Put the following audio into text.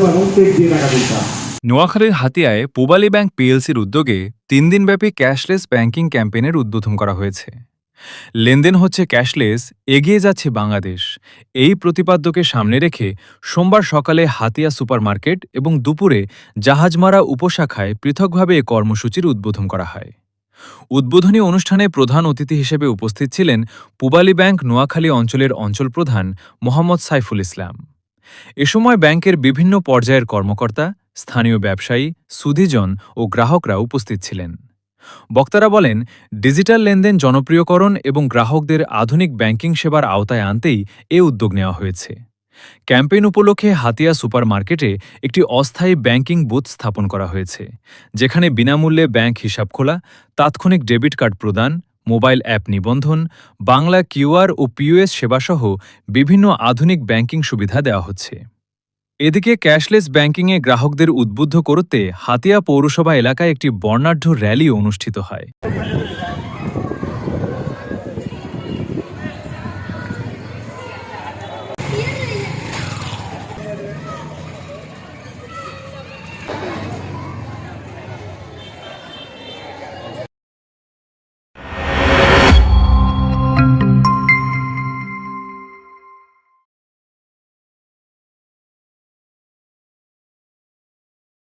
এবং চেক দিয়ে টাকা তুলতাম। নোয়াখালীর হাতিয়ায় পূবালী ব্যাংক পিএলসির উদ্যোগে ৩ দিনব্যাপী ক্যাশলেস ব্যাংকিং ক্যাম্পেইনের উদ্বোধন করা হয়েছে। লেনদেন হচ্ছে ক্যাশলেস, এগিয়ে যাচ্ছে বাংলাদেশ, এই প্রতিপাদ্যকে সামনে রেখে সোমবার সকালে হাতিয়া সুপারমার্কেট এবং দুপুরে জাহাজমারা উপশাখায় পৃথকভাবে এ কর্মসূচির উদ্বোধন করা হয়। উদ্বোধনী অনুষ্ঠানে প্রধান অতিথি হিসেবে উপস্থিত ছিলেন পূবালী ব্যাংক নোয়াখালী অঞ্চলের অঞ্চল প্রধান মোহাম্মদ সাইফুল ইসলাম। এ সময় ব্যাংকের বিভিন্ন পর্যায়ের কর্মকর্তা, স্থানীয় ব্যবসায়ী, সুধীজন ও গ্রাহকরা উপস্থিত ছিলেন। বক্তারা বলেন, ডিজিটাল লেনদেন জনপ্রিয়করণ এবং গ্রাহকদের আধুনিক ব্যাংকিং সেবার আওতায় আনতেই এ উদ্যোগ নেওয়া হয়েছে। ক্যাম্পেইন উপলক্ষে হাতিয়া সুপারমার্কেটে একটি অস্থায়ী ব্যাংকিং বুথ স্থাপন করা হয়েছে, যেখানে বিনামূল্যে ব্যাংক হিসাব খোলা, তাৎক্ষণিক ডেবিট কার্ড প্রদান, মোবাইল অ্যাপ নিবন্ধন, বাংলা কিউআর ও পিওএস সেবাসহ বিভিন্ন আধুনিক ব্যাংকিং সুবিধা দেওয়া হচ্ছে। এদিকে ক্যাশলেস ব্যাংকিংয়ে গ্রাহকদের উদ্বুদ্ধ করতে হাতিয়া পৌরসভা এলাকায় একটি বর্ণাঢ্য র্যালি অনুষ্ঠিত হয়।